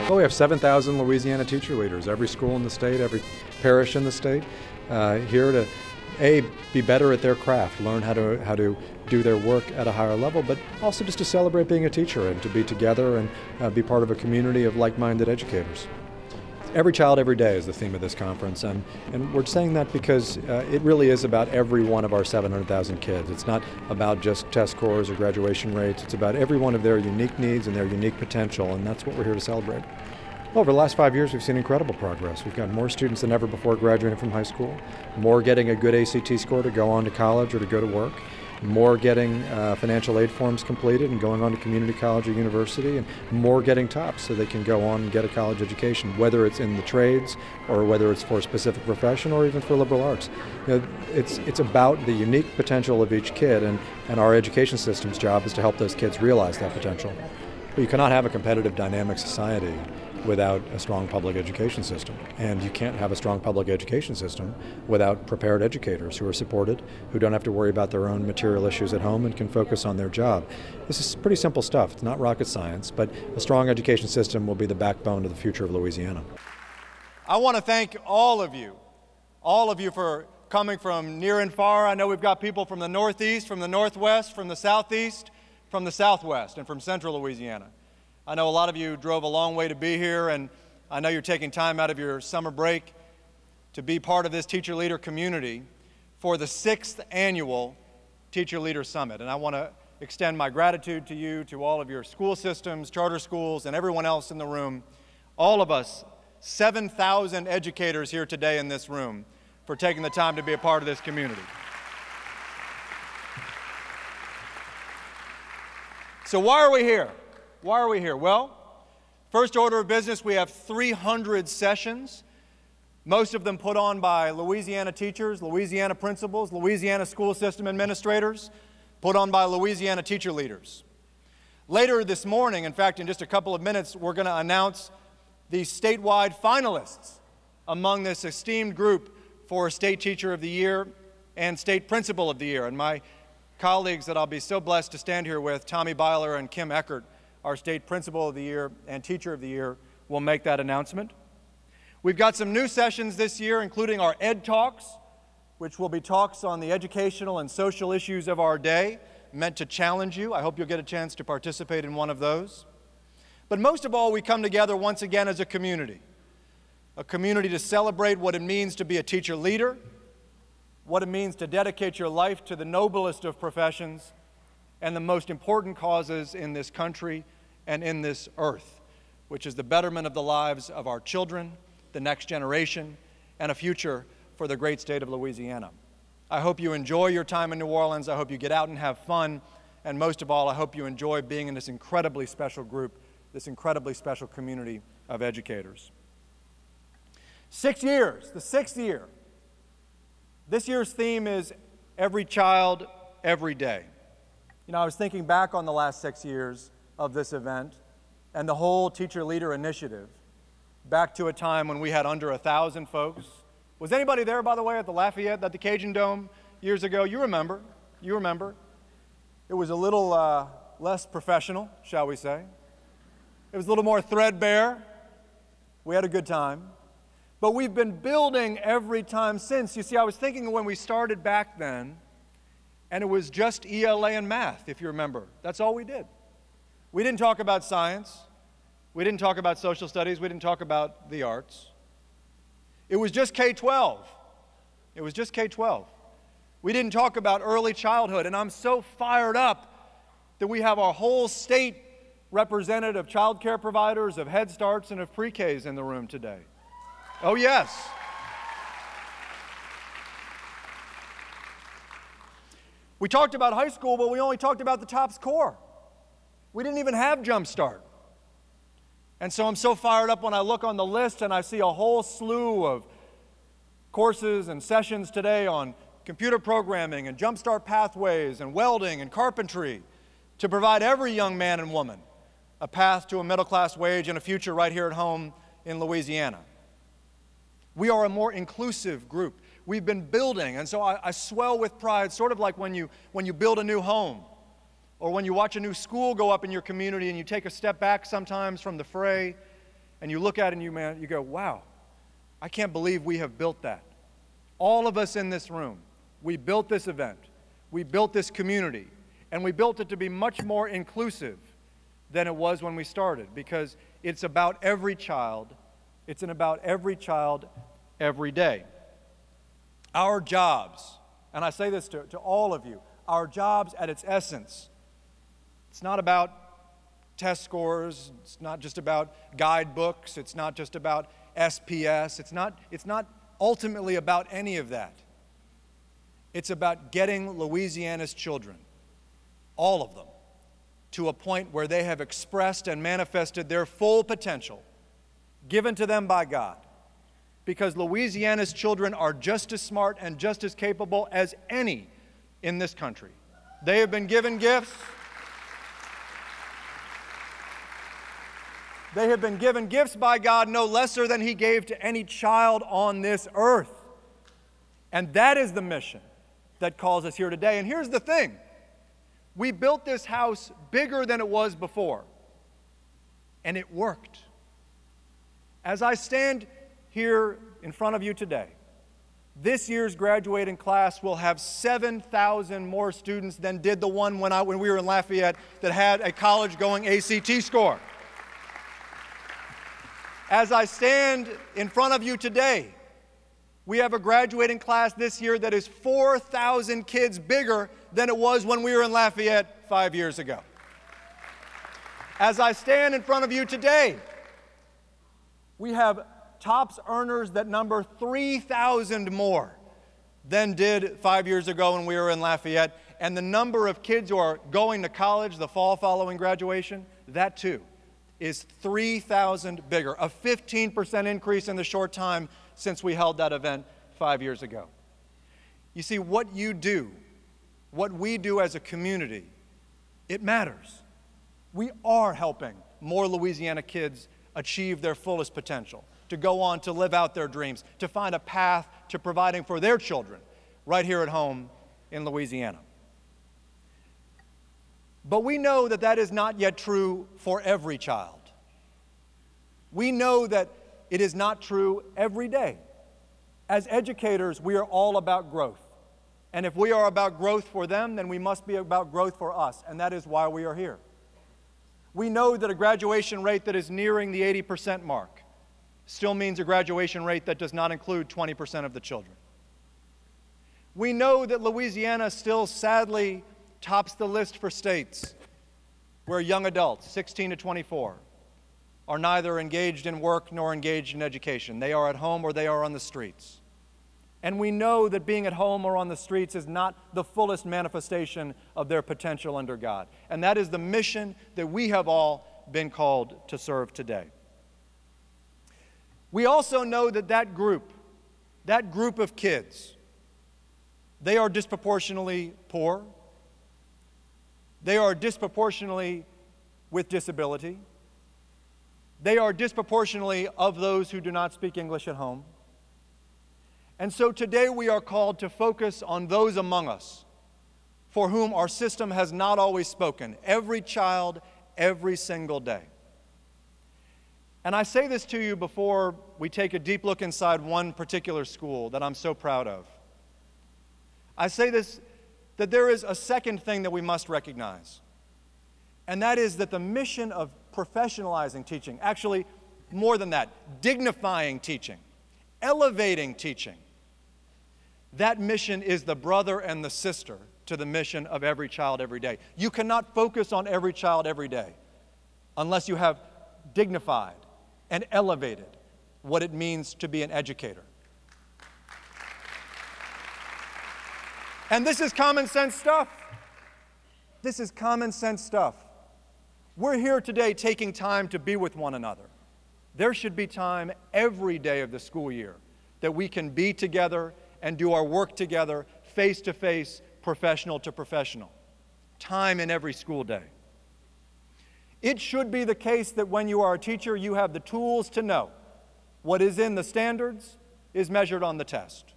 Well, we have 7,000 Louisiana teacher leaders, every school in the state, every parish in the state, here to be better at their craft, learn how to do their work at a higher level, but also just to celebrate being a teacher and to be together and be part of a community of like-minded educators. Every child, every day is the theme of this conference, and we're saying that because it really is about every one of our 700,000 kids. It's not about just test scores or graduation rates. It's about every one of their unique needs and their unique potential, and that's what we're here to celebrate. Well, over the last 5 years, we've seen incredible progress. We've got more students than ever before graduating from high school, more getting a good ACT score to go on to college or to go to work, more getting financial aid forms completed and going on to community college or university, and more getting TOPS so they can go on and get a college education, whether it's in the trades or whether it's for a specific profession or even for liberal arts. You know, it's about the unique potential of each kid, and our education system's job is to help those kids realize that potential. But you cannot have a competitive, dynamic society without a strong public education system. And you can't have a strong public education system without prepared educators who are supported, who don't have to worry about their own material issues at home and can focus on their job. This is pretty simple stuff. It's not rocket science, but a strong education system will be the backbone of the future of Louisiana. I want to thank all of you for coming from near and far. I know we've got people from the Northeast, from the Northwest, from the Southeast, from the Southwest, and from Central Louisiana. I know a lot of you drove a long way to be here, and I know you're taking time out of your summer break to be part of this teacher leader community for the 6th annual Teacher Leader Summit. And I want to extend my gratitude to you, to all of your school systems, charter schools, and everyone else in the room, all of us, 7,000 educators here today in this room, for taking the time to be a part of this community. So why are we here? Why are we here? Well, first order of business, we have 300 sessions, most of them put on by Louisiana teachers, Louisiana principals, Louisiana school system administrators, put on by Louisiana teacher leaders. Later this morning, in fact, in just a couple of minutes, we're going to announce the statewide finalists among this esteemed group for State Teacher of the Year and State Principal of the Year. And my colleagues that I'll be so blessed to stand here with, Tommy Byler and Kim Eckert, our State Principal of the Year and Teacher of the Year, will make that announcement. We've got some new sessions this year, including our Ed Talks, which will be talks on the educational and social issues of our day, meant to challenge you. I hope you'll get a chance to participate in one of those. But most of all, we come together once again as a community to celebrate what it means to be a teacher leader, what it means to dedicate your life to the noblest of professions and the most important causes in this country and in this earth, which is the betterment of the lives of our children, the next generation, and a future for the great state of Louisiana. I hope you enjoy your time in New Orleans. I hope you get out and have fun. And most of all, I hope you enjoy being in this incredibly special group, this incredibly special community of educators. 6 years, the 6th year. This year's theme is Every Child, Every Day. You know, I was thinking back on the last 6 years of this event and the whole Teacher Leader Initiative, back to a time when we had under 1,000 folks. Was anybody there, by the way, at the Lafayette, at the Cajun Dome years ago? You remember. It was a little less professional, shall we say. It was a little more threadbare. We had a good time. But we've been building every time since. You see, I was thinking when we started back then, and it was just ELA and math, if you remember. That's all we did. We didn't talk about science. We didn't talk about social studies. We didn't talk about the arts. It was just K-12. It was just K-12. We didn't talk about early childhood, and I'm so fired up that we have our whole state represented of child care providers, of Head Starts, and of pre-Ks in the room today. Oh, yes. We talked about high school, but we only talked about the TOPS core. We didn't even have Jump Start. And so I'm so fired up when I look on the list and I see a whole slew of courses and sessions today on computer programming and Jump Start pathways and welding and carpentry to provide every young man and woman a path to a middle-class wage and a future right here at home in Louisiana. We are a more inclusive group. We've been building, and so I swell with pride, sort of like when you build a new home or when you watch a new school go up in your community and you take a step back sometimes from the fray and you look at it and you go, wow, I can't believe we have built that. All of us in this room, we built this event, we built this community, and we built it to be much more inclusive than it was when we started, because it's about every child. It's about every child every day. Our jobs, and I say this to all of you, our jobs at its essence, it's not about test scores, it's not just about guidebooks, it's not just about SPS, it's not ultimately about any of that. It's about getting Louisiana's children, all of them, to a point where they have expressed and manifested their full potential given to them by God. Because Louisiana's children are just as smart and just as capable as any in this country. They have been given gifts. They have been given gifts by God no lesser than He gave to any child on this earth. And that is the mission that calls us here today. And here's the thing. We built this house bigger than it was before. And it worked. As I stand here in front of you today, this year's graduating class will have 7,000 more students than did the one when we were in Lafayette that had a college-going ACT score. As I stand in front of you today, we have a graduating class this year that is 4,000 kids bigger than it was when we were in Lafayette 5 years ago. As I stand in front of you today, we have TOPS earners that number 3,000 more than did 5 years ago when we were in Lafayette. And the number of kids who are going to college the fall following graduation, that too, is 3,000 bigger, a 15% increase in the short time since we held that event 5 years ago. You see, what you do, what we do as a community, it matters. We are helping more Louisiana kids achieve their fullest potential, to go on to live out their dreams, to find a path to providing for their children right here at home in Louisiana. But we know that that is not yet true for every child. We know that it is not true every day. As educators, we are all about growth. And if we are about growth for them, then we must be about growth for us, and that is why we are here. We know that a graduation rate that is nearing the 80% mark still means a graduation rate that does not include 20% of the children. We know that Louisiana still sadly tops the list for states where young adults, 16 to 24, are neither engaged in work nor engaged in education. They are at home or they are on the streets. And we know that being at home or on the streets is not the fullest manifestation of their potential under God. And that is the mission that we have all been called to serve today. We also know that that group of kids, they are disproportionately poor. They are disproportionately with disability. They are disproportionately of those who do not speak English at home. And so today we are called to focus on those among us for whom our system has not always spoken, every child, every single day. And I say this to you before we take a deep look inside one particular school that I'm so proud of. I say this, that there is a second thing that we must recognize, and that is that the mission of professionalizing teaching, actually more than that, dignifying teaching, elevating teaching, that mission is the brother and the sister to the mission of every child every day. You cannot focus on every child every day unless you have dignified and elevated what it means to be an educator. And this is common sense stuff. This is common sense stuff. We're here today taking time to be with one another. There should be time every day of the school year that we can be together and do our work together, face to face, professional to professional. Time in every school day. It should be the case that when you are a teacher, you have the tools to know what is in the standards is measured on the test.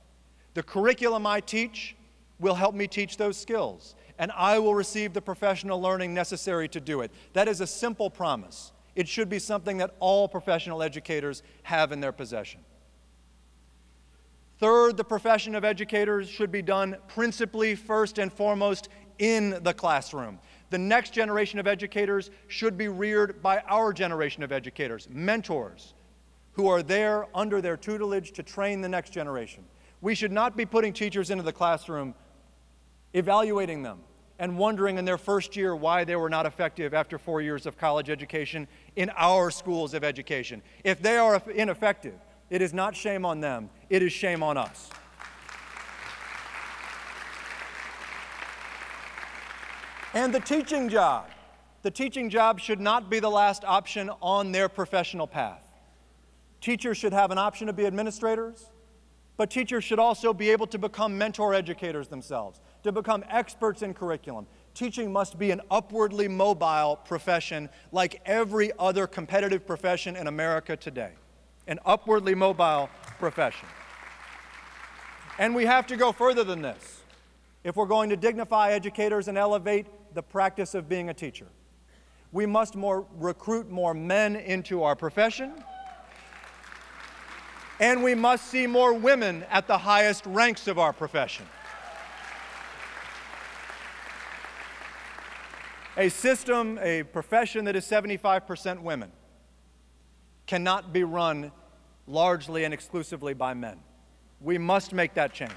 The curriculum I teach will help me teach those skills, and I will receive the professional learning necessary to do it. That is a simple promise. It should be something that all professional educators have in their possession. Third, the profession of educators should be done principally, first and foremost, in the classroom. The next generation of educators should be reared by our generation of educators, mentors, who are there under their tutelage to train the next generation. We should not be putting teachers into the classroom, evaluating them, and wondering in their first year why they were not effective after 4 years of college education in our schools of education. If they are ineffective, it is not shame on them, it is shame on us. And the teaching job should not be the last option on their professional path. Teachers should have an option to be administrators, but teachers should also be able to become mentor educators themselves, to become experts in curriculum. Teaching must be an upwardly mobile profession like every other competitive profession in America today. An upwardly mobile profession. And we have to go further than this if we're going to dignify educators and elevate the practice of being a teacher. We must recruit more men into our profession, and we must see more women at the highest ranks of our profession. A profession that is 75% women cannot be run largely and exclusively by men. We must make that change.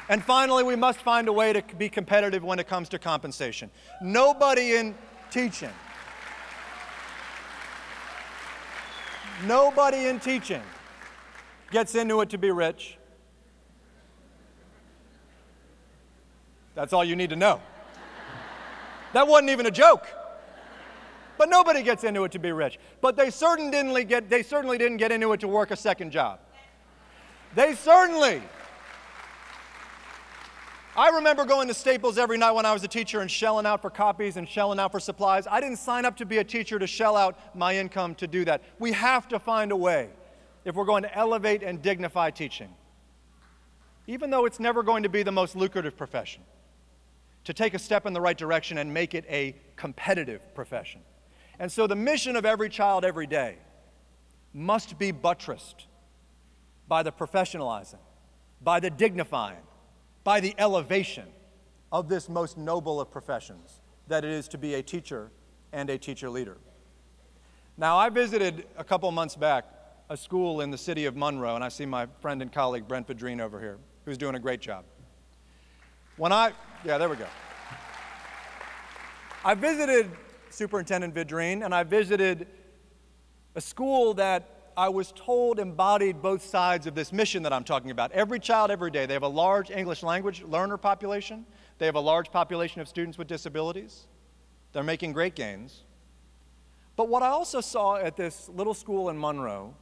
And finally, we must find a way to be competitive when it comes to compensation. Nobody in teaching gets into it to be rich. That's all you need to know. That wasn't even a joke. But nobody gets into it to be rich. But they certainly didn't get into it to work a second job. I remember going to Staples every night when I was a teacher and shelling out for copies and shelling out for supplies. I didn't sign up to be a teacher to shell out my income to do that. We have to find a way, if we're going to elevate and dignify teaching, even though it's never going to be the most lucrative profession, to take a step in the right direction and make it a competitive profession. And so the mission of Every Child, Every Day must be buttressed by the professionalizing, by the dignifying, by the elevation of this most noble of professions, that it is to be a teacher and a teacher leader. Now, I visited a couple months back a school in the city of Monroe, and I see my friend and colleague Brent Vidrine over here, who's doing a great job. There we go. I visited Superintendent Vidrine, and I visited a school that I was told embodied both sides of this mission that I'm talking about. Every Child, Every Day. They have a large English language learner population. They have a large population of students with disabilities. They're making great gains. But what I also saw at this little school in Monroe,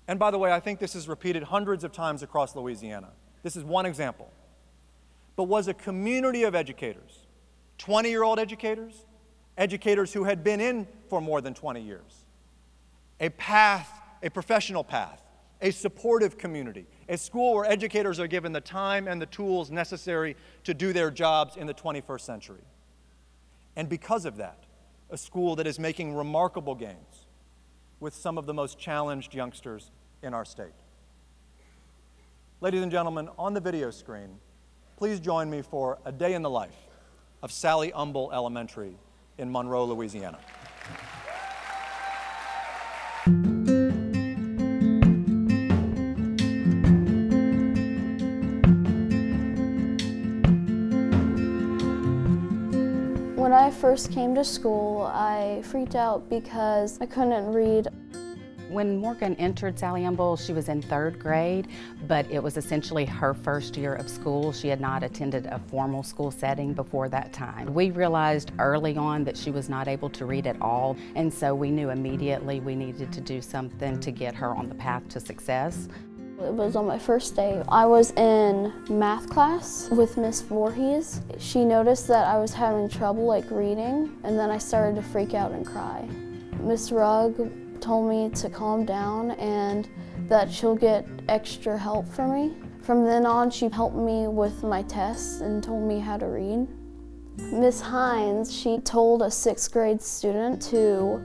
and by the way, I think this is repeated hundreds of times across Louisiana. This is one example. But was a community of educators, 20-year-old educators, educators who had been in for more than 20 years. A path, a professional path, a supportive community, a school where educators are given the time and the tools necessary to do their jobs in the 21st century. And because of that, a school that is making remarkable gains with some of the most challenged youngsters in our state. Ladies and gentlemen, on the video screen, please join me for a day in the life of Sally Umble Elementary in Monroe, Louisiana. When I first came to school, I freaked out because I couldn't read. When Morgan entered Sally Umble, she was in 3rd grade, but it was essentially her first year of school. She had not attended a formal school setting before that time. We realized early on that she was not able to read at all, and so we knew immediately we needed to do something to get her on the path to success. It was on my first day. I was in math class with Miss Voorhees. She noticed that I was having trouble reading, and then I started to freak out and cry. Miss Rugg told me to calm down and that she'll get extra help for me. From then on, she helped me with my tests and told me how to read. Miss Hines, she told a 6th grade student to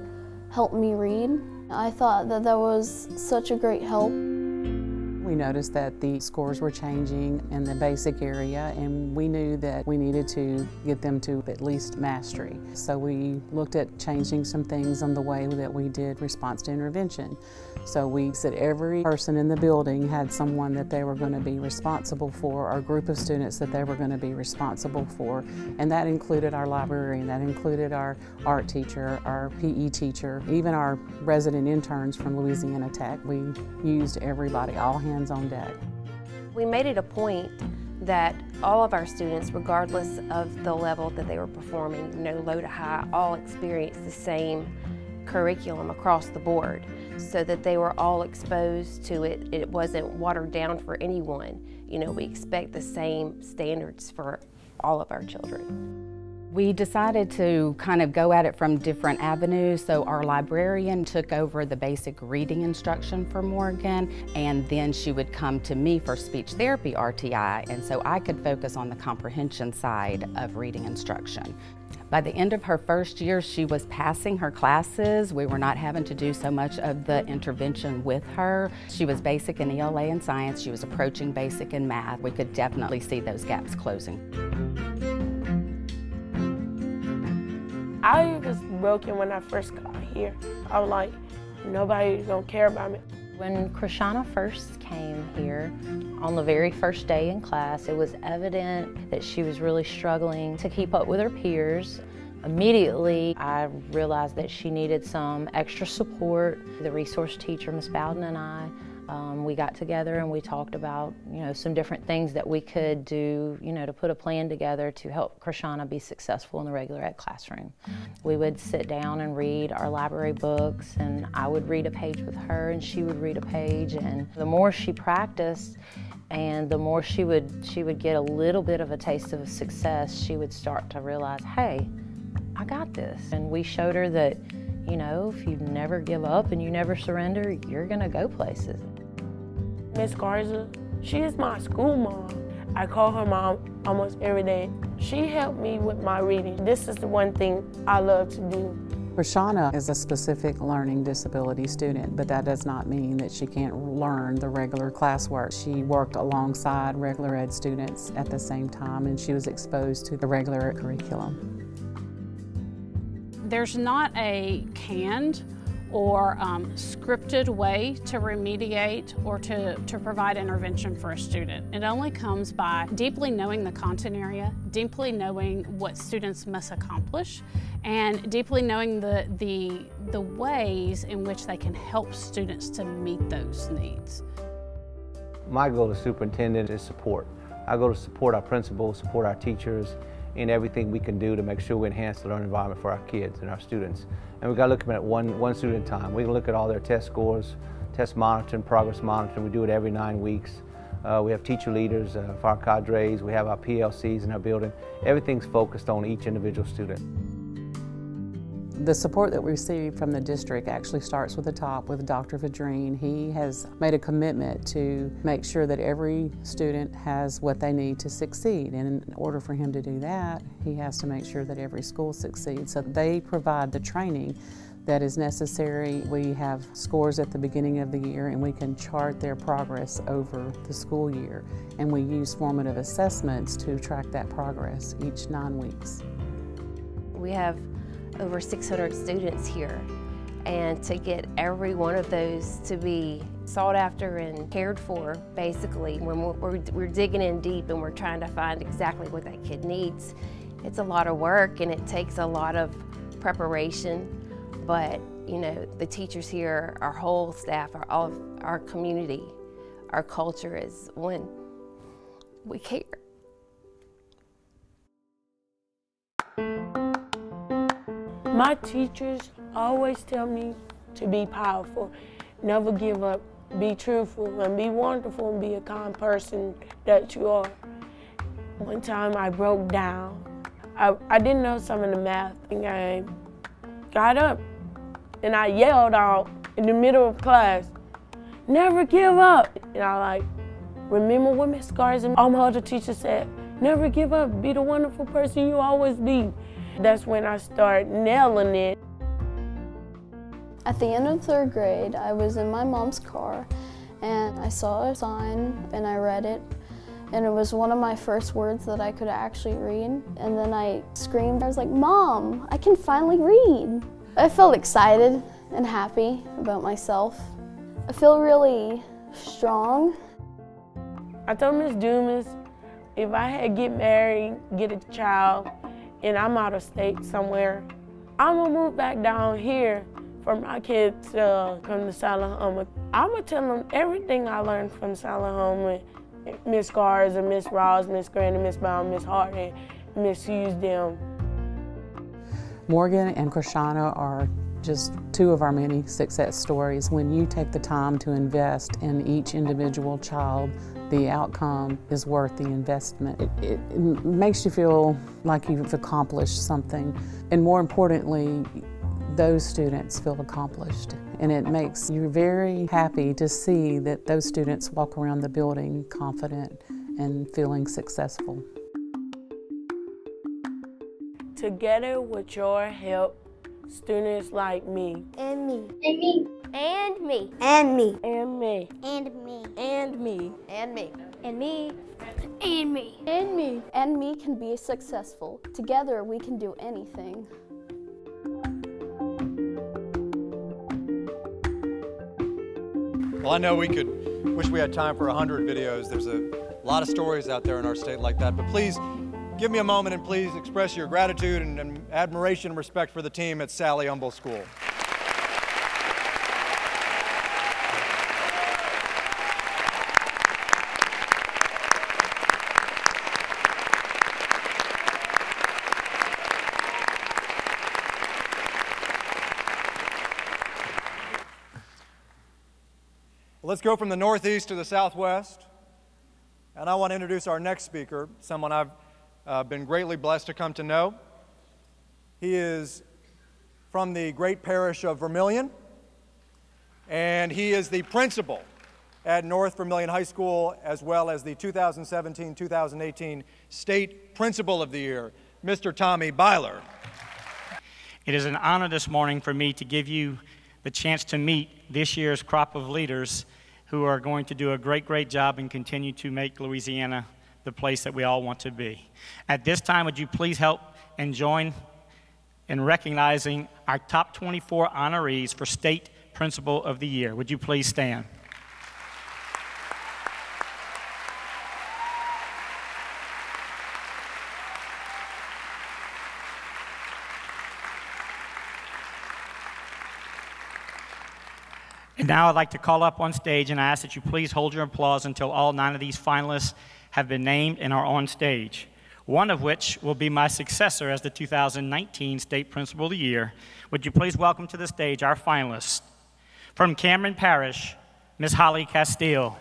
help me read. I thought that that was such a great help. We noticed that the scores were changing in the basic area, and we knew that we needed to get them to at least mastery. So we looked at changing some things on the way that we did response to intervention. So we said every person in the building had someone that they were going to be responsible for, or group of students that they were going to be responsible for. And that included our librarian, that included our art teacher, our PE teacher, even our resident interns from Louisiana Tech. We used everybody, all hands on deck. We made it a point that all of our students, regardless of the level that they were performing, low to high, all experienced the same curriculum across the board, so that they were all exposed to it. It wasn't watered down for anyone. We expect the same standards for all of our children. We decided to kind of go at it from different avenues. So our librarian took over the basic reading instruction for Morgan, and then she would come to me for speech therapy RTI, and so I could focus on the comprehension side of reading instruction. By the end of her first year, she was passing her classes. We were not having to do so much of the intervention with her. She was basic in ELA and science. She was approaching basic in math. We could definitely see those gaps closing. I was broken when I first got here. I was like, nobody's gonna care about me. When Krishana first came here, on the very first day in class, it was evident that she was really struggling to keep up with her peers. Immediately, I realized that she needed some extra support. The resource teacher, Ms. Bowden, and I, we got together and we talked about, some different things that we could do, to put a plan together to help Krishana be successful in the regular ed classroom. We would sit down and read our library books, and I would read a page with her and she would read a page, and the more she practiced and the more she would get a little bit of a taste of success, she would start to realize, hey, I got this. And we showed her that, if you never give up and you never surrender, you're gonna go places. Miss Garza, she is my school mom. I call her mom almost every day. She helped me with my reading. This is the one thing I love to do. Krishana is a specific learning disability student, but that does not mean that she can't learn the regular classwork. She worked alongside regular ed students at the same time, and she was exposed to the regular ed curriculum. There's not a canned or scripted way to remediate or to provide intervention for a student. It only comes by deeply knowing the content area, deeply knowing what students must accomplish, and deeply knowing the ways in which they can help students to meet those needs. My goal as superintendent is support. I go to support our principals, support our teachers, in everything we can do to make sure we enhance the learning environment for our kids and our students. And we've got to look at it one student at a time. We can look at all their test scores, test monitoring, progress monitoring. We do it every 9 weeks. We have teacher leaders for our cadres. We have our PLCs in our building. Everything's focused on each individual student. The support that we receive from the district actually starts with the top, with Dr. Vadrine. He has made a commitment to make sure that every student has what they need to succeed. And in order for him to do that, he has to make sure that every school succeeds. So they provide the training that is necessary. We have scores at the beginning of the year, and we can chart their progress over the school year. And we use formative assessments to track that progress each 9 weeks. We have over 600 students here, and to get every one of those to be sought after and cared for, basically, when we're digging in deep and we're trying to find exactly what that kid needs, it's a lot of work and it takes a lot of preparation. But the teachers here, our whole staff, all of our community, our culture is one. We care. My teachers always tell me to be powerful, never give up, be truthful, and be wonderful, and be a kind person that you are. One time I broke down. I didn't know some of the math, and I got up and I yelled out in the middle of class, "Never give up!" And I remember what Miss Garza and all my other teachers said, Never give up. Be the wonderful person you always be. That's when I start nailing it. At the end of 3rd grade, I was in my mom's car and I saw a sign and I read it. And it was one of my first words that I could actually read. And then I screamed. I was like, "Mom, I can finally read." I felt excited and happy about myself. I feel really strong. I told Miss Dumas, if I had get married, get a child, and I'm out of state somewhere, I'm gonna move back down here for my kids to come to Salahoma. I'm gonna tell them everything I learned from Salahoma. Miss Gars and Miss Ross, Miss Grant and Miss Brown, Miss Hart and Miss Hughes them. Morgan and Krishana are just 2 of our many success stories. When you take the time to invest in each individual child, the outcome is worth the investment. It makes you feel like you've accomplished something. And more importantly, those students feel accomplished. And it makes you very happy to see that those students walk around the building confident and feeling successful. Together with your help, students like me. And me. And me. And me. And me. And me. And me. And me. And me. And me. And me. And me. And me can be successful. Together we can do anything. Well, I know we could wish we had time for 100 videos. There's a lot of stories out there in our state like that. But please give me a moment and please express your gratitude and admiration and respect for the team at Sally Humble School. Let's go from the Northeast to the Southwest. And I want to introduce our next speaker, someone I've been greatly blessed to come to know. He is from the great parish of Vermilion, and he is the principal at North Vermilion High School, as well as the 2017-2018 State Principal of the Year, Mr. Tommy Byler. It is an honor this morning for me to give you the chance to meet this year's crop of leaders who are going to do a great job and continue to make Louisiana the place that we all want to be. At this time, would you please help and join in recognizing our top 24 honorees for State Principal of the Year. Would you please stand? And now I'd like to call up on stage and ask that you please hold your applause until all 9 of these finalists have been named and are on stage, one of which will be my successor as the 2019 State Principal of the Year. Would you please welcome to the stage our finalists. From Cameron Parish, Ms. Holly Castile.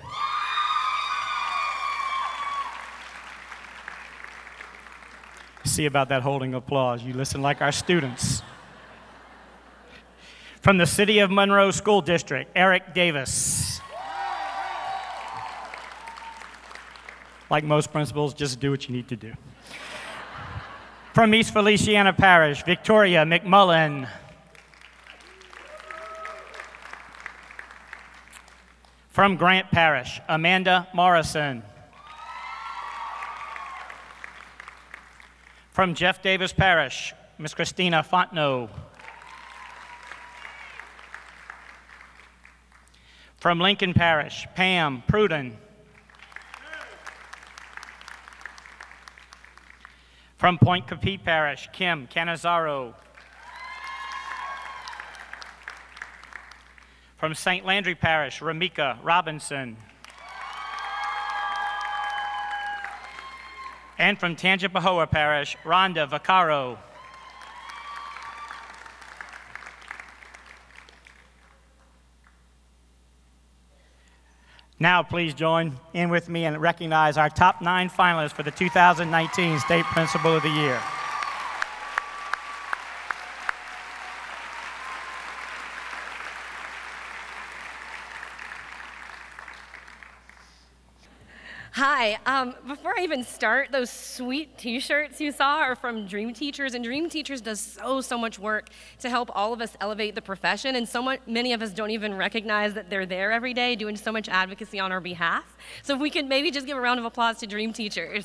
See about that holding applause. You listen like our students. From the City of Monroe School District, Eric Davis. Like most principals, just do what you need to do. From East Feliciana Parish, Victoria McMullen. From Grant Parish, Amanda Morrison. From Jeff Davis Parish, Ms. Christina Fontenot. From Lincoln Parish, Pam Pruden. From Point Capite Parish, Kim Canizaro. From St. Landry Parish, Ramika Robinson. And from Tangipahoa Parish, Rhonda Vaccaro. Now, please join in with me and recognize our top 9 finalists for the 2019 State Principal of the Year. Hi, before I even start, those sweet t-shirts you saw are from Dream Teachers, and Dream Teachers does so much work to help all of us elevate the profession, and many of us don't even recognize that they're there every day doing so much advocacy on our behalf. So if we could maybe just give a round of applause to Dream Teachers.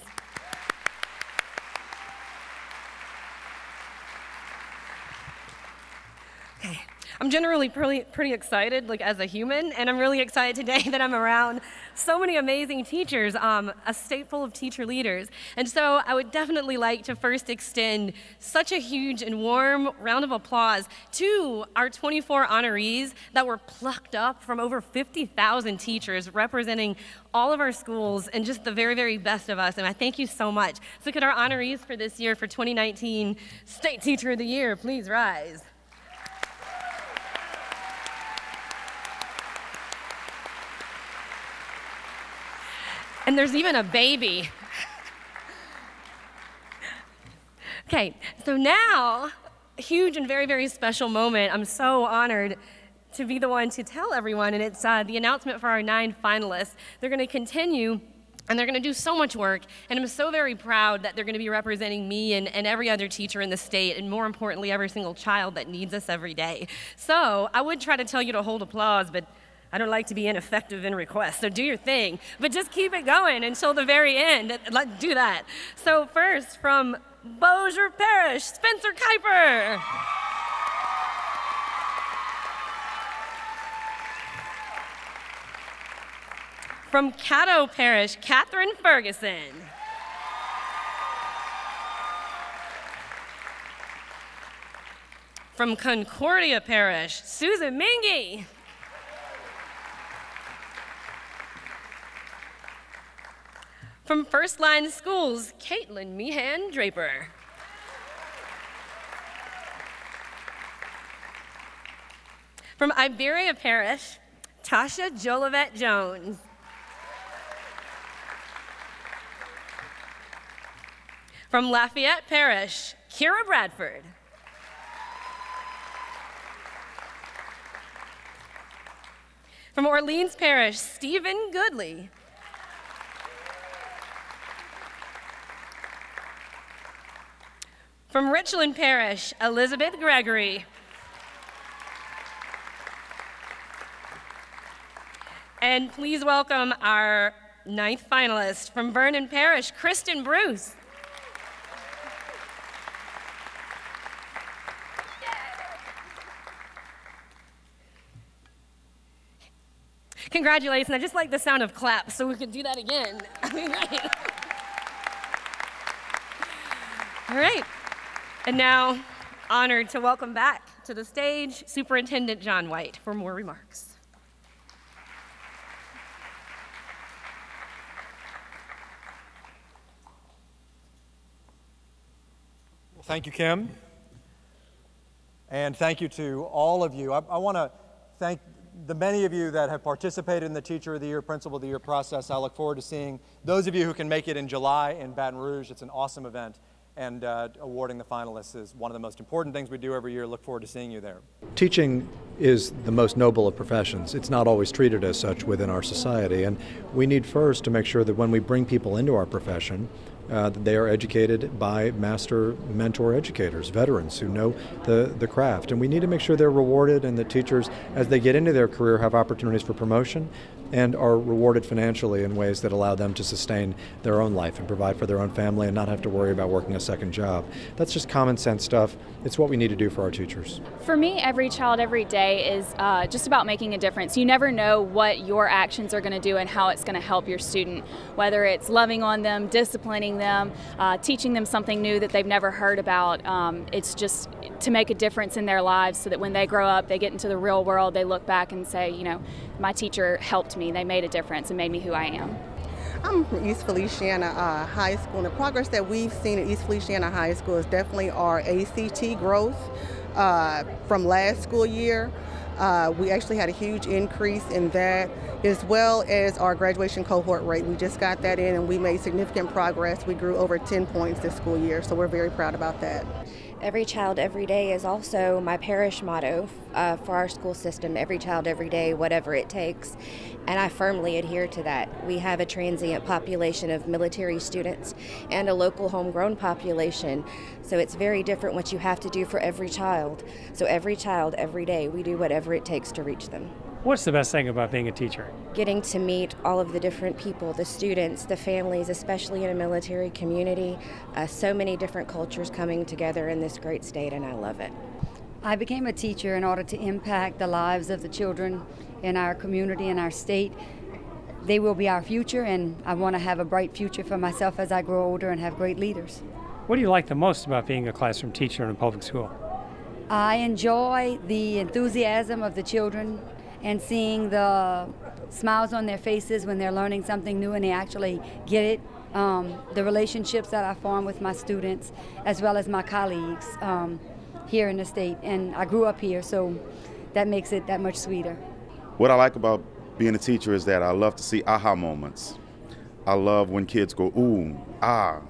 Okay. I'm generally pretty excited, like as a human, and I'm really excited today that I'm around so many amazing teachers, a state full of teacher leaders. And so I would definitely like to first extend such a huge and warm round of applause to our 24 honorees that were plucked up from over 50,000 teachers representing all of our schools and just the very best of us. And I thank you so much. So could our honorees for this year, for 2019 State Teacher of the Year, please rise. And there's even a baby. Okay, so now, a huge and very special moment. I'm so honored to be the one to tell everyone, and it's the announcement for our 9 finalists. They're gonna continue, and they're gonna do so much work, and I'm so very proud that they're gonna be representing me and every other teacher in the state, and more importantly, every single child that needs us every day. So I would try to tell you to hold applause, but I don't like to be ineffective in requests, so do your thing. But just keep it going until the very end. Let's do that. So first, from Bossier Parish, Spencer Kuiper. From Caddo Parish, Catherine Ferguson. From Concordia Parish, Susan Mingy. From First Line Schools, Caitlin Meehan Draper. From Iberia Parish, Tasha Jolivet Jones. From Lafayette Parish, Kira Bradford. From Orleans Parish, Stephen Goodley. From Richland Parish, Elizabeth Gregory. And please welcome our 9th finalist from Vernon Parish, Kristen Bruce. Congratulations, I just like the sound of claps, so we could do that again. All right. And now, honored to welcome back to the stage Superintendent John White for more remarks. Well, thank you, Kim. And thank you to all of you. I want to thank the many of you that have participated in the Teacher of the Year, Principal of the Year process. I look forward to seeing those of you who can make it in July in Baton Rouge. It's an awesome event. And awarding the finalists is one of the most important things we do every year. Look forward to seeing you there. Teaching is the most noble of professions. It's not always treated as such within our society, and we need first to make sure that when we bring people into our profession, that they are educated by master mentor educators, veterans who know the craft. And we need to make sure they're rewarded, and that teachers, as they get into their career, have opportunities for promotion and are rewarded financially in ways that allow them to sustain their own life and provide for their own family and not have to worry about working a second job. That's just common sense stuff. It's what we need to do for our teachers. For me, every child, every day is just about making a difference. You never know what your actions are going to do and how it's going to help your student, whether it's loving on them, disciplining them, teaching them something new that they've never heard about. It's just to make a difference in their lives so that when they grow up, they get into the real world, they look back and say, you know, my teacher helped me, they made a difference and made me who I am. I'm from East Feliciana High School, and the progress that we've seen at East Feliciana High School is definitely our ACT growth from last school year. We actually had a huge increase in that, as well as our graduation cohort rate. We just got that in and we made significant progress. We grew over 10 points this school year, so we're very proud about that. Every Child, Every Day is also my parish motto for our school system, every child, every day, whatever it takes. And I firmly adhere to that. We have a transient population of military students and a local homegrown population. So it's very different what you have to do for every child. So every child, every day, we do whatever it takes to reach them. What's the best thing about being a teacher? Getting to meet all of the different people, the students, the families, especially in a military community. So many different cultures coming together in this great state, and I love it. I became a teacher in order to impact the lives of the children in our community and our state. They will be our future, and I want to have a bright future for myself as I grow older and have great leaders. What do you like the most about being a classroom teacher in a public school? I enjoy the enthusiasm of the children and seeing the smiles on their faces when they're learning something new and they actually get it. The relationships that I form with my students as well as my colleagues here in the state. And I grew up here, so that makes it that much sweeter. What I like about being a teacher is that I love to see aha moments. I love when kids go, ooh, ah,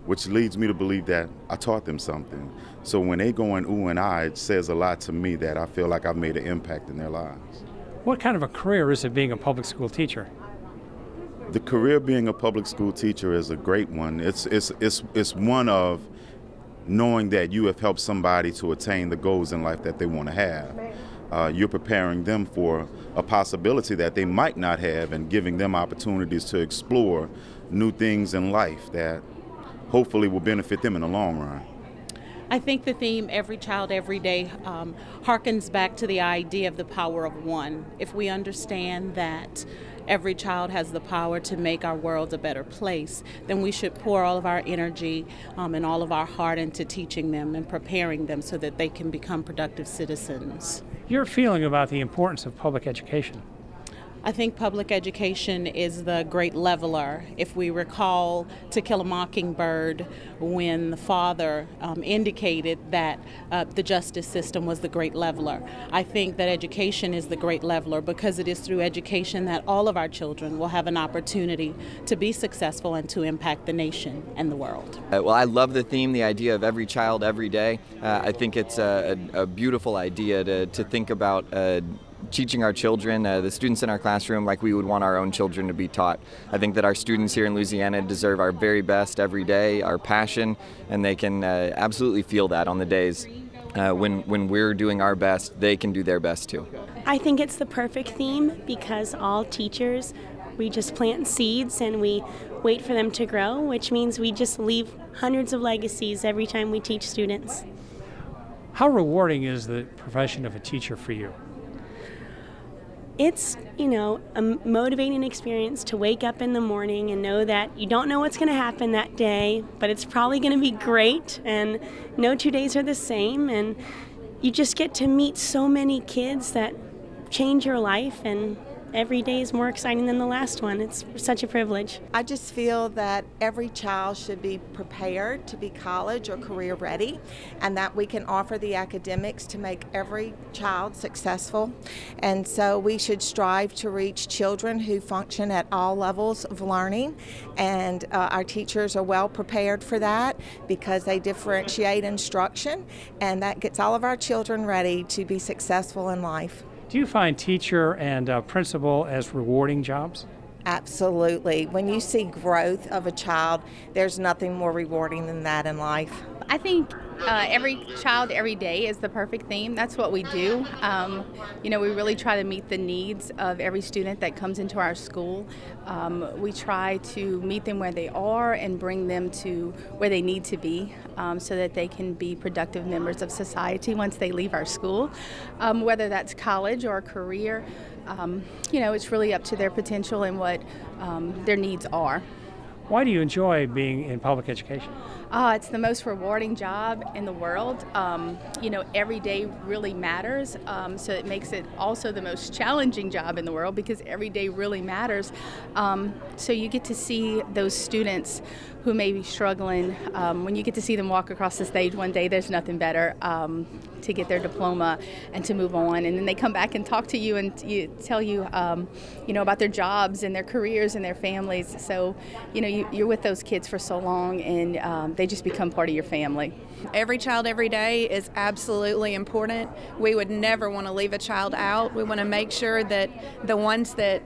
which leads me to believe that I taught them something. So when they go in ooh and ah, it says a lot to me that I feel like I've made an impact in their lives. What kind of a career is it being a public school teacher? The career being a public school teacher is a great one. It's one of knowing that you have helped somebody to attain the goals in life that they want to have. You're preparing them for a possibility that they might not have and giving them opportunities to explore new things in life that hopefully will benefit them in the long run. I think the theme, Every Child, Every Day, harkens back to the idea of the power of one. If we understand that every child has the power to make our world a better place, then we should pour all of our energy and all of our heart into teaching them and preparing them so that they can become productive citizens. Your feeling about the importance of public education? I think public education is the great leveler. If we recall To Kill a Mockingbird, when the father indicated that the justice system was the great leveler, I think that education is the great leveler because it is through education that all of our children will have an opportunity to be successful and to impact the nation and the world. Well, I love the theme, the idea of every child, every day. I think it's a beautiful idea to think about teaching our children, the students in our classroom, like we would want our own children to be taught. I think that our students here in Louisiana deserve our very best every day, our passion, and they can absolutely feel that on the days when we're doing our best, they can do their best too. I think it's the perfect theme because all teachers, we just plant seeds and we wait for them to grow, which means we just leave hundreds of legacies every time we teach students. How rewarding is the profession of a teacher for you? It's, a motivating experience to wake up in the morning and know that you don't know what's going to happen that day, but it's probably going to be great, and no 2 days are the same, and you just get to meet so many kids that change your life, and every day is more exciting than the last one. It's such a privilege. I just feel that every child should be prepared to be college or career ready, and that we can offer the academics to make every child successful. And so we should strive to reach children who function at all levels of learning, and our teachers are well prepared for that because they differentiate instruction, and that gets all of our children ready to be successful in life. Do you find teacher and principal as rewarding jobs? Absolutely. When you see growth of a child, there's nothing more rewarding than that in life. I think every child, every day is the perfect theme. That's what we do. We really try to meet the needs of every student that comes into our school. We try to meet them where they are and bring them to where they need to be so that they can be productive members of society once they leave our school. Whether that's college or a career, it's really up to their potential and what their needs are. Why do you enjoy being in public education? It's the most rewarding job in the world. Every day really matters, so it makes it also the most challenging job in the world because every day really matters. So you get to see those students who may be struggling. When you get to see them walk across the stage one day, there's nothing better to get their diploma and to move on. And then they come back and talk to you and tell you, you know, about their jobs and their careers and their families. So, you know, you're with those kids for so long, and they just become part of your family. Every child, every day is absolutely important. We would never want to leave a child out. We want to make sure that the ones that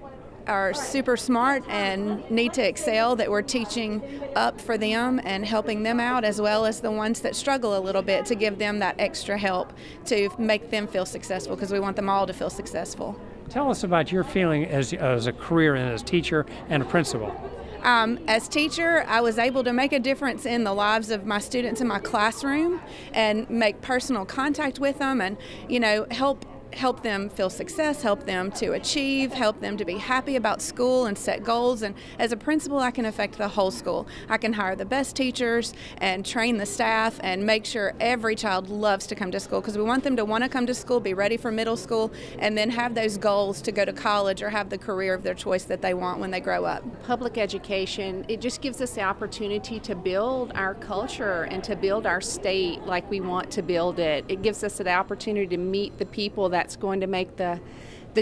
are super smart and need to excel, that we're teaching up for them and helping them out, as well as the ones that struggle a little bit, to give them that extra help to make them feel successful, because we want them all to feel successful. Tell us about your feeling as a career and as teacher and a principal. As teacher, I was able to make a difference in the lives of my students in my classroom and make personal contact with them, and, you know, help them feel success, help them to achieve, help them to be happy about school and set goals. And as a principal, I can affect the whole school. I can hire the best teachers and train the staff and make sure every child loves to come to school, because we want them to want to come to school, be ready for middle school, and then have those goals to go to college or have the career of their choice that they want when they grow up. Public education, it just gives us the opportunity to build our culture and to build our state like we want to build it. It gives us the opportunity to meet the people that's going to make the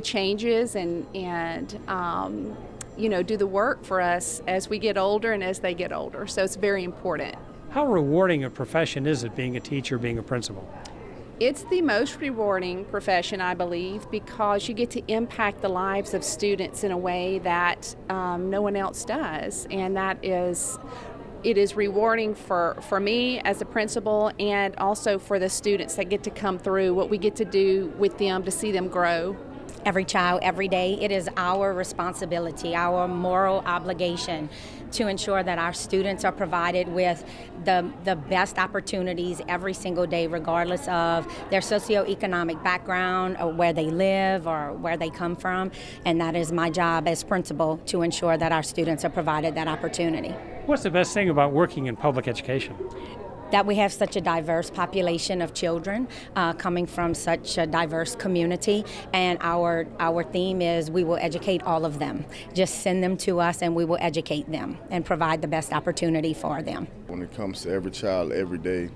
changes and you know, do the work for us as we get older and as they get older. So it's very important. How rewarding a profession is it, being a teacher, being a principal? It's the most rewarding profession, I believe, because you get to impact the lives of students in a way that no one else does, and it is rewarding for me as a principal, and also for the students that get to come through, what we get to do with them to see them grow. Every child, every day, it is our responsibility, our moral obligation to ensure that our students are provided with the best opportunities every single day, regardless of their socioeconomic background or where they live or where they come from. And that is my job as principal, to ensure that our students are provided that opportunity. What's the best thing about working in public education? That we have such a diverse population of children coming from such a diverse community, and our theme is we will educate all of them. Just send them to us and we will educate them and provide the best opportunity for them. When it comes to every child, every day,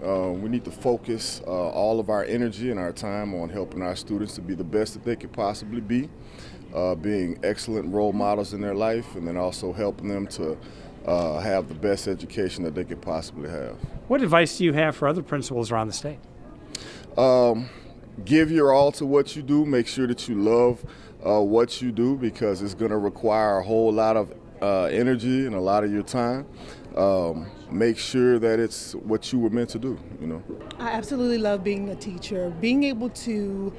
we need to focus all of our energy and our time on helping our students to be the best that they could possibly be, being excellent role models in their life, and then also helping them to have the best education that they could possibly have. What advice do you have for other principals around the state? Give your all to what you do. Make sure that you love what you do, because it's going to require a whole lot of energy and a lot of your time. Make sure that it's what you were meant to do, you know. I absolutely love being a teacher. Being able to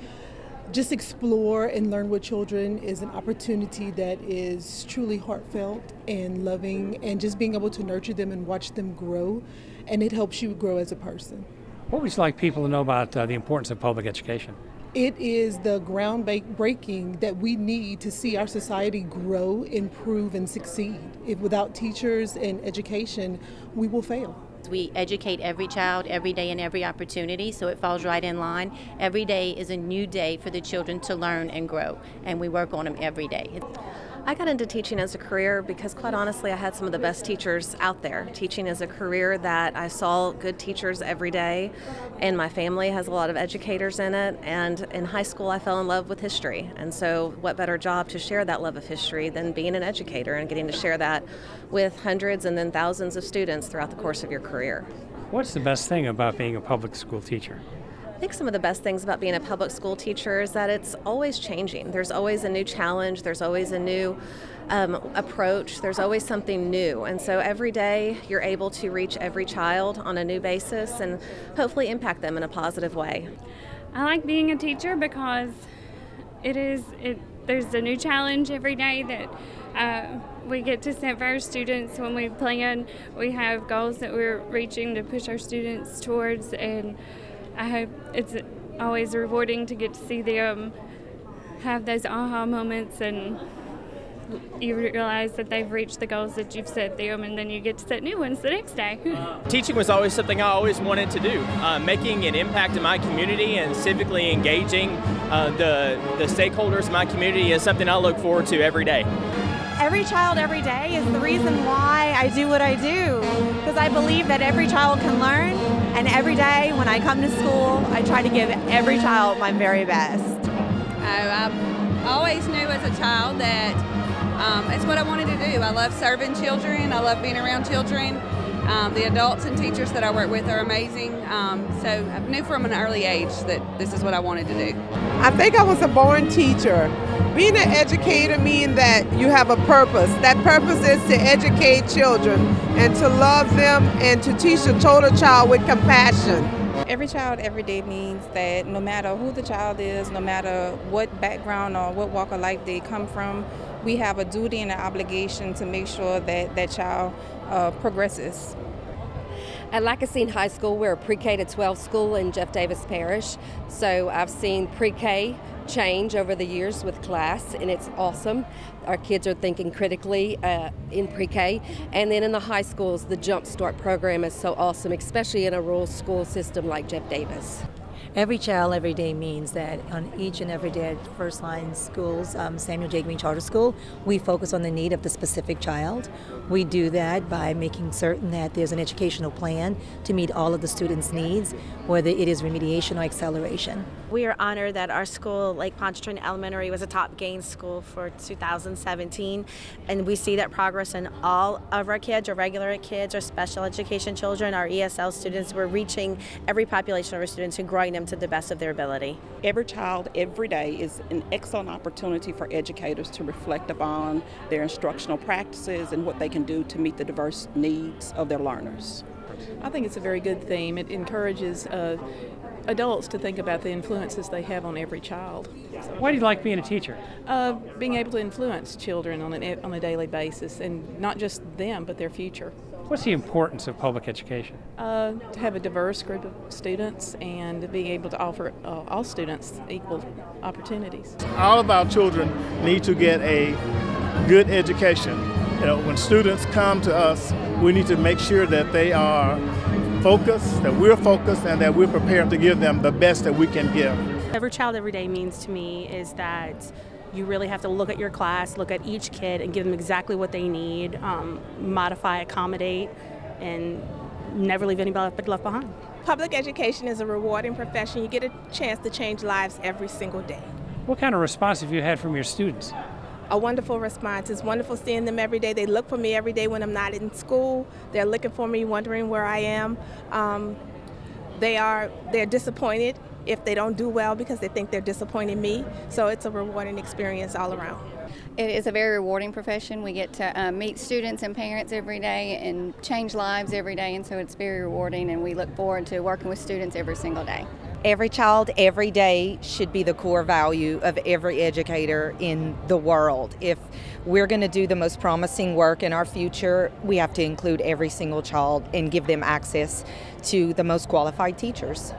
just explore and learn with children is an opportunity that is truly heartfelt and loving, and just being able to nurture them and watch them grow, and it helps you grow as a person. What would you like people to know about the importance of public education? It is the groundbreaking that we need to see our society grow, improve, and succeed. If without teachers and education, we will fail. We educate every child every day and every opportunity, so it falls right in line. Every day is a new day for the children to learn and grow, and we work on them every day. I got into teaching as a career because, quite honestly, I had some of the best teachers out there. Teaching is a career that I saw good teachers every day, and my family has a lot of educators in it. And in high school, I fell in love with history. And so what better job to share that love of history than being an educator and getting to share that with hundreds and then thousands of students throughout the course of your career. What's the best thing about being a public school teacher? I think some of the best things about being a public school teacher is that it's always changing. There's always a new challenge. There's always a new approach. There's always something new. And so every day you're able to reach every child on a new basis and hopefully impact them in a positive way. I like being a teacher because there's a new challenge every day that we get to set for our students. When we plan, we have goals that we're reaching to push our students towards, and I hope it's always rewarding to get to see them have those aha moments, and you realize that they've reached the goals that you've set them, and then you get to set new ones the next day. Teaching was always something I always wanted to do. Making an impact in my community and civically engaging the stakeholders in my community is something I look forward to every day. Every child, every day is the reason why I do what I do, because I believe that every child can learn. And every day when I come to school, I try to give every child my very best. I always knew as a child that it's what I wanted to do. I love serving children. I love being around children. The adults and teachers that I work with are amazing. So I knew from an early age that this is what I wanted to do. I think I was a born teacher. Being an educator means that you have a purpose. That purpose is to educate children and to love them and to teach the total child with compassion. Every child, every day means that no matter who the child is, no matter what background or what walk of life they come from, we have a duty and an obligation to make sure that that child progresses. At Lacassine High School, we're a pre-K to 12 school in Jeff Davis Parish. So I've seen pre-K change over the years with class, and it's awesome. Our kids are thinking critically in pre-K. And then in the high schools, the Jump Start program is so awesome, especially in a rural school system like Jeff Davis. Every child, every day means that on each and every day at First Line Schools, Samuel J. Green Charter School, we focus on the need of the specific child. We do that by making certain that there's an educational plan to meet all of the students' needs, whether it is remediation or acceleration. We are honored that our school, Lake Pontchartrain Elementary, was a top gain school for 2017, and we see that progress in all of our kids, our regular ed kids, our special education children, our ESL students. We're reaching every population of our students and growing them to the best of their ability. Every child, every day is an excellent opportunity for educators to reflect upon their instructional practices and what they can do to meet the diverse needs of their learners. I think it's a very good theme. It encourages adults to think about the influences they have on every child. Why do you like being a teacher? Being able to influence children on a daily basis, and not just them, but their future. What's the importance of public education? To have a diverse group of students and being able to offer all students equal opportunities. All of our children need to get a good education. You know, when students come to us, we need to make sure that they are focused, that we're focused, and that we're prepared to give them the best that we can give. Every child, every day means to me is that you really have to look at your class, look at each kid, and give them exactly what they need, modify, accommodate, and never leave anybody left behind. Public education is a rewarding profession. You get a chance to change lives every single day. What kind of response have you had from your students? A wonderful response. It's wonderful seeing them every day. They look for me every day when I'm not in school. They're looking for me, wondering where I am. They're disappointed if they don't do well because they think they're disappointing me. So it's a rewarding experience all around. It is a very rewarding profession. We get to meet students and parents every day and change lives every day, and so it's very rewarding, and we look forward to working with students every single day. Every child, every day should be the core value of every educator in the world. If we're going to do the most promising work in our future, we have to include every single child and give them access to the most qualified teachers.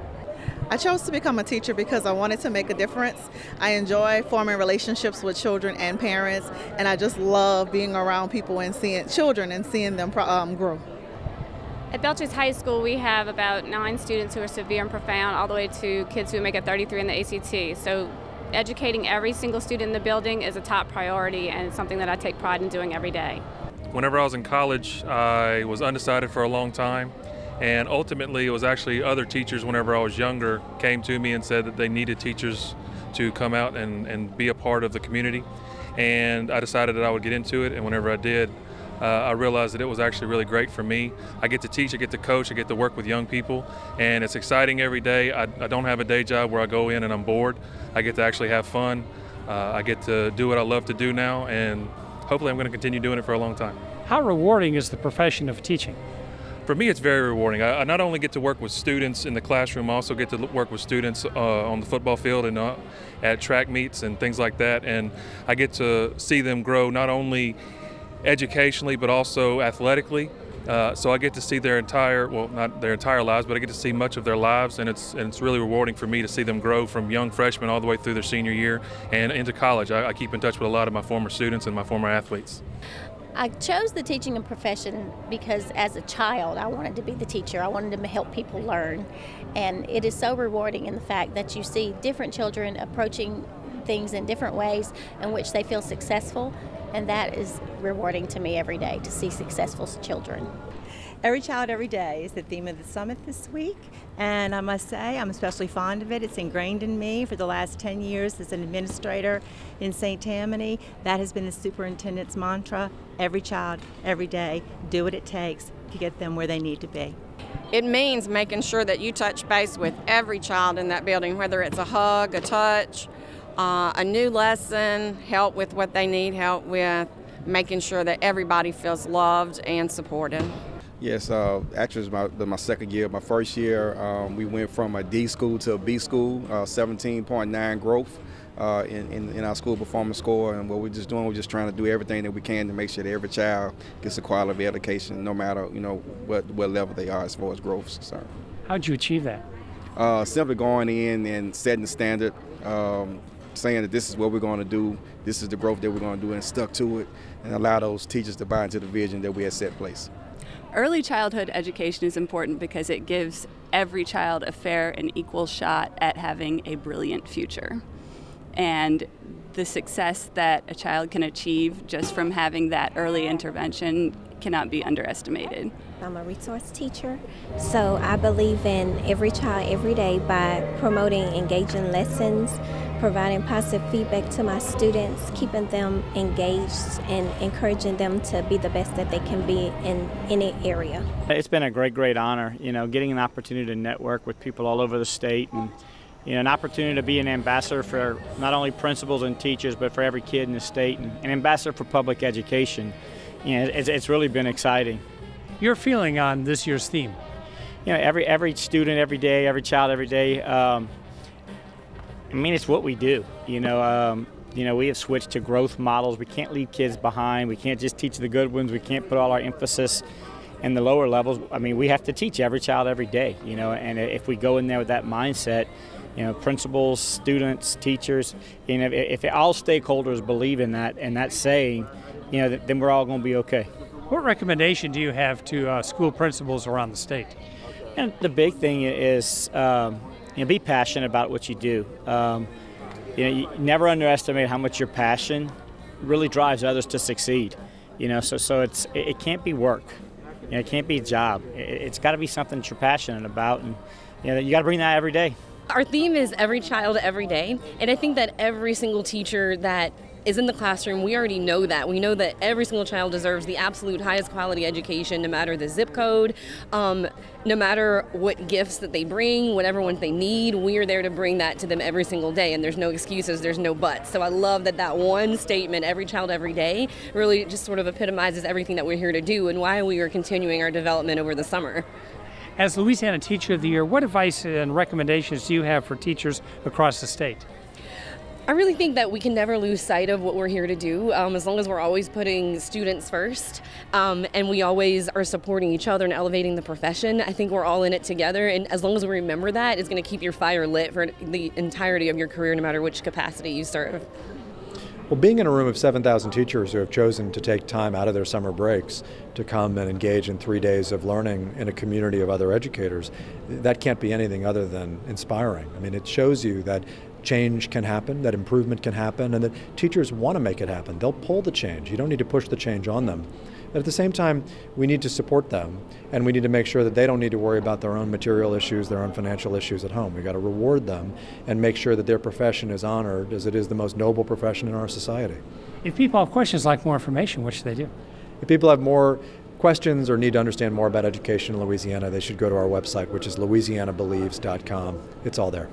I chose to become a teacher because I wanted to make a difference. I enjoy forming relationships with children and parents, and I just love being around people and seeing children and seeing them grow. At Belcher's High School, we have about 9 students who are severe and profound, all the way to kids who make a 33 in the ACT. So educating every single student in the building is a top priority, and it's something that I take pride in doing every day. Whenever I was in college, I was undecided for a long time. And ultimately, it was actually other teachers, whenever I was younger, came to me and said that they needed teachers to come out and be a part of the community. And I decided that I would get into it, and whenever I did, I realized that it was actually really great for me. I get to teach, I get to coach, I get to work with young people, and it's exciting every day. I don't have a day job where I go in and I'm bored. I get to actually have fun. I get to do what I love to do now, and hopefully I'm going to continue doing it for a long time. How rewarding is the profession of teaching? For me, it's very rewarding. I not only get to work with students in the classroom, I also get to work with students on the football field and at track meets and things like that. And I get to see them grow not only educationally, but also athletically. So I get to see their entire, well, not their entire lives, but I get to see much of their lives, and it's really rewarding for me to see them grow from young freshmen all the way through their senior year and into college. I keep in touch with a lot of my former students and my former athletes. I chose the teaching profession because as a child I wanted to be the teacher. I wanted to help people learn, and it is so rewarding in the fact that you see different children approaching things in different ways in which they feel successful, and that is rewarding to me every day, to see successful children. Every Child, Every Day is the theme of the summit this week, and I must say I'm especially fond of it. It's ingrained in me for the last 10 years as an administrator in St. Tammany. That has been the superintendent's mantra: every child, every day, do what it takes to get them where they need to be. It means making sure that you touch base with every child in that building, whether it's a hug, a touch, a new lesson, help with what they need help with, making sure that everybody feels loved and supported. Yes, actually it's my second year. My first year, we went from a D school to a B school, 17.9 growth in our school performance score. And what we're just doing, we're just trying to do everything that we can to make sure that every child gets a quality education, no matter what level they are as far as growth is concerned. How'd you achieve that? Simply going in and setting the standard, saying that this is what we're going to do, this is the growth that we're going to do, and stuck to it, and allow those teachers to buy into the vision that we had set in place. Early childhood education is important because it gives every child a fair and equal shot at having a brilliant future. And the success that a child can achieve just from having that early intervention cannot be underestimated. I'm a resource teacher, so I believe in every child, every day by promoting engaging lessons, providing positive feedback to my students, keeping them engaged and encouraging them to be the best that they can be in any area. It's been a great honor, getting an opportunity to network with people all over the state, and an opportunity to be an ambassador for not only principals and teachers, but for every kid in the state, and an ambassador for public education. It's really been exciting. Your feeling on this year's theme? Every student, every day, every child, every day. It's what we do. We have switched to growth models. We can't leave kids behind. We can't just teach the good ones. We can't put all our emphasis in the lower levels. We have to teach every child every day. And if we go in there with that mindset, principals, students, teachers, if all stakeholders believe in that and that saying, then we're all going to be okay. What recommendation do you have to school principals around the state? And the big thing is be passionate about what you do. You never underestimate how much your passion really drives others to succeed. So it can't be work. It can't be a job. It's got to be something that you're passionate about, and you got to bring that every day. Our theme is every child, every day, and I think that every single teacher that is in the classroom, we already know that. We know that every single child deserves the absolute highest quality education, no matter the zip code, no matter what gifts that they bring, whatever ones they need. We are there to bring that to them every single day, and there's no excuses, there's no buts. So I love that one statement, every child, every day, really just sort of epitomizes everything that we're here to do and why we are continuing our development over the summer. As Louisiana Teacher of the Year, what advice and recommendations do you have for teachers across the state? I really think that we can never lose sight of what we're here to do, as long as we're always putting students first, and we always are supporting each other and elevating the profession. I think we're all in it together, and as long as we remember that, it's going to keep your fire lit for the entirety of your career, no matter which capacity you serve. Well, being in a room of 7,000 teachers who have chosen to take time out of their summer breaks to come and engage in 3 days of learning in a community of other educators, that can't be anything other than inspiring. It shows you that change can happen, that improvement can happen, and that teachers want to make it happen. They'll pull the change. You don't need to push the change on them. But at the same time, we need to support them, and we need to make sure that they don't need to worry about their own material issues, their own financial issues at home. We've got to reward them and make sure that their profession is honored, as it is the most noble profession in our society. If people have questions like more information, what should they do? If people have more questions or need to understand more about education in Louisiana, they should go to our website, which is louisianabelieves.com. It's all there.